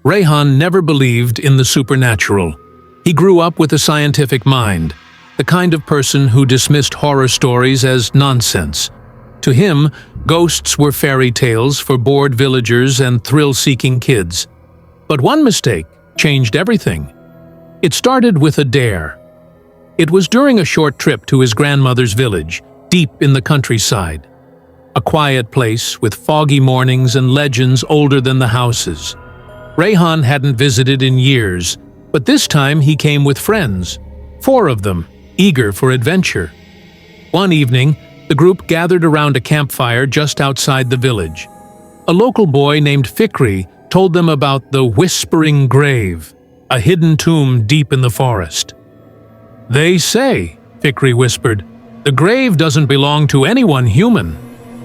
Rayhan never believed in the supernatural. He grew up with a scientific mind, the kind of person who dismissed horror stories as nonsense. To him, ghosts were fairy tales for bored villagers and thrill-seeking kids. But one mistake changed everything. It started with a dare. It was during a short trip to his grandmother's village, deep in the countryside. A quiet place with foggy mornings and legends older than the houses. Rayhan hadn't visited in years, but this time he came with friends, 4 of them, eager for adventure. One evening, the group gathered around a campfire just outside the village. A local boy named Fikri told them about the Whispering Grave, a hidden tomb deep in the forest. "They say," Fikri whispered, "the grave doesn't belong to anyone human.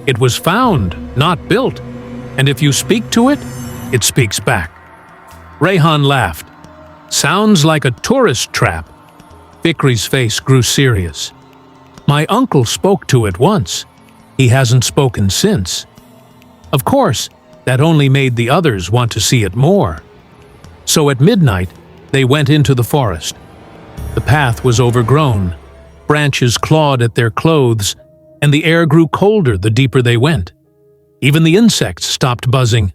It was found, not built, and if you speak to it, it speaks back." Rayhan laughed. "Sounds like a tourist trap." Fikri's face grew serious. "My uncle spoke to it once. He hasn't spoken since." Of course, that only made the others want to see it more. So at midnight, they went into the forest. The path was overgrown, branches clawed at their clothes, and the air grew colder the deeper they went. Even the insects stopped buzzing.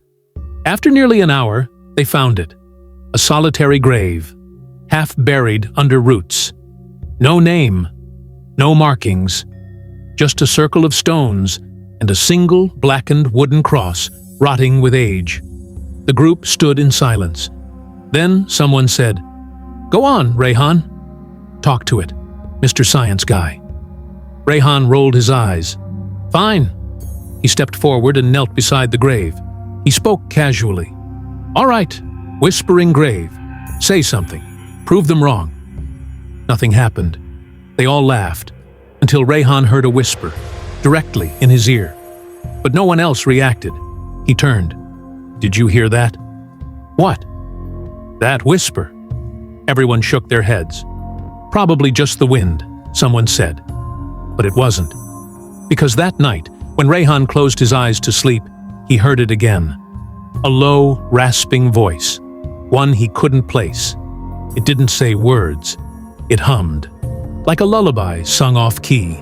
After nearly an hour, they found it. A solitary grave, half buried under roots. No name, no markings, just a circle of stones and a single blackened wooden cross rotting with age. The group stood in silence. Then someone said, "Go on, Rayhan. Talk to it, Mr. Science Guy." Rayhan rolled his eyes. "Fine." He stepped forward and knelt beside the grave. He spoke casually. "All right, Whispering Grave, say something. Prove them wrong." Nothing happened. They all laughed, until Rayhan heard a whisper, directly in his ear. But no one else reacted. He turned. "Did you hear that?" "What?" "That whisper." Everyone shook their heads. "Probably just the wind," someone said. But it wasn't. Because that night, when Rayhan closed his eyes to sleep, he heard it again. A low, rasping voice, one he couldn't place. It didn't say words. It hummed, like a lullaby sung off-key.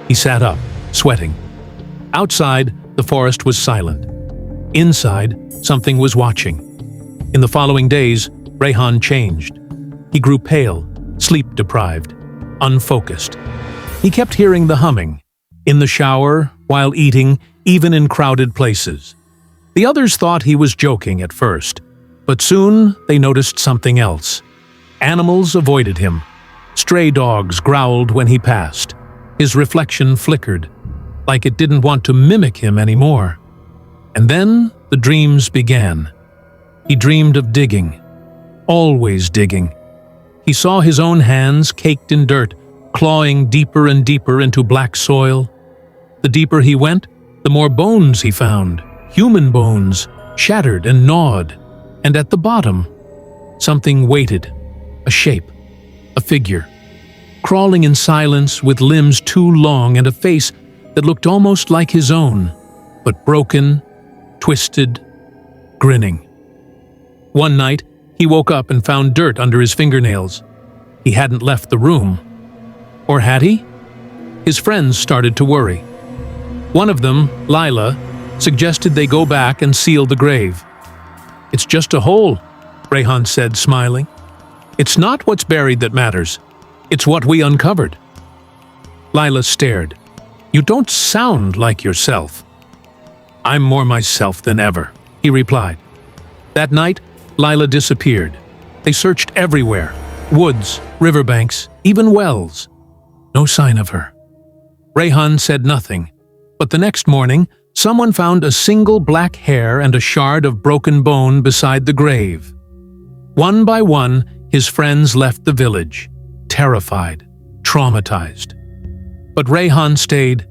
He sat up, sweating. Outside, the forest was silent. Inside, something was watching. In the following days, Rayhan changed. He grew pale, sleep-deprived, unfocused. He kept hearing the humming, in the shower, while eating, even in crowded places. The others thought he was joking at first, but soon they noticed something else. Animals avoided him. Stray dogs growled when he passed. His reflection flickered, like it didn't want to mimic him anymore. And then the dreams began. He dreamed of digging, always digging. He saw his own hands caked in dirt, clawing deeper and deeper into black soil. The deeper he went, the more bones he found, human bones, shattered and gnawed. And at the bottom, something waited, a shape, a figure, crawling in silence with limbs too long and a face that looked almost like his own, but broken, twisted, grinning. One night, he woke up and found dirt under his fingernails. He hadn't left the room. Or had he? His friends started to worry. One of them, Lila, suggested they go back and seal the grave. "It's just a hole," Rayhan said, smiling. "It's not what's buried that matters. It's what we uncovered." Lila stared. "You don't sound like yourself." "I'm more myself than ever," he replied. That night, Lila disappeared. They searched everywhere, woods, riverbanks, even wells. No sign of her. Rayhan said nothing, but the next morning, someone found a single black hair and a shard of broken bone beside the grave. One by one, his friends left the village, terrified, traumatized. But Rayhan stayed.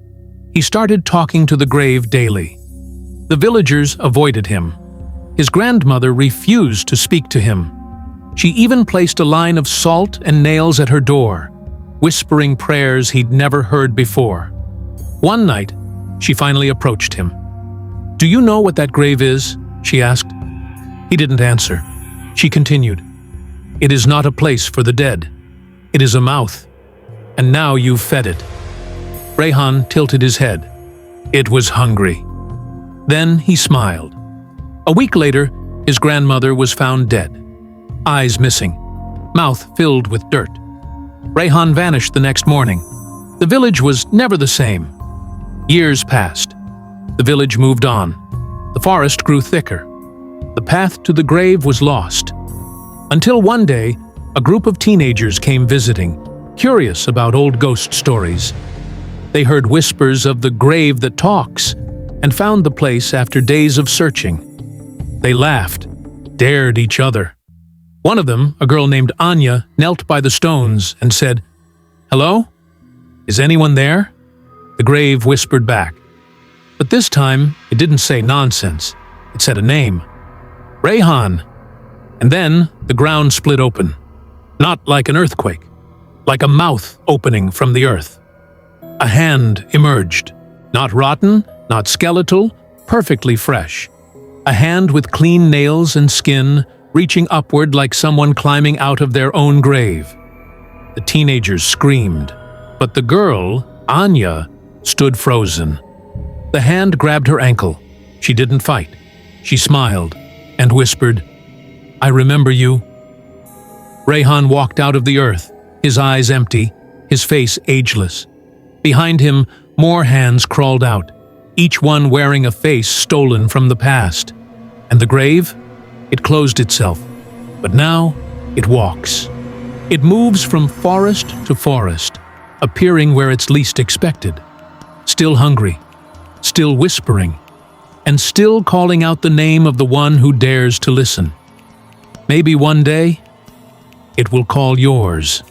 He started talking to the grave daily. The villagers avoided him. His grandmother refused to speak to him. She even placed a line of salt and nails at her door, whispering prayers he'd never heard before. One night, She finally approached him. "Do you know what that grave is?" she asked. He didn't answer. She continued, "It is not a place for the dead. It is a mouth. And now you've fed it." Rayhan tilted his head. It was hungry. Then he smiled. A week later, his grandmother was found dead. Eyes missing. Mouth filled with dirt. Rayhan vanished the next morning. The village was never the same. Years passed. The village moved on. The forest grew thicker. The path to the grave was lost. Until one day, a group of teenagers came visiting, curious about old ghost stories. They heard whispers of the grave that talks, and found the place after days of searching. They laughed, dared each other. One of them, a girl named Anya, knelt by the stones and said, "Hello? Is anyone there?" The grave whispered back. But this time, it didn't say nonsense. It said a name. Rayhan. And then the ground split open. Not like an earthquake, like a mouth opening from the earth. A hand emerged. Not rotten, not skeletal, perfectly fresh. A hand with clean nails and skin, reaching upward like someone climbing out of their own grave. The teenagers screamed, but the girl, Anya, stood frozen. The hand grabbed her ankle. She didn't fight. She smiled and whispered, "I remember you." Rayhan walked out of the earth, his eyes empty, his face ageless. Behind him, more hands crawled out, each one wearing a face stolen from the past. And the grave? It closed itself. But now, it walks. It moves from forest to forest, appearing where it's least expected. Still hungry, still whispering, and still calling out the name of the one who dares to listen. Maybe one day, it will call yours.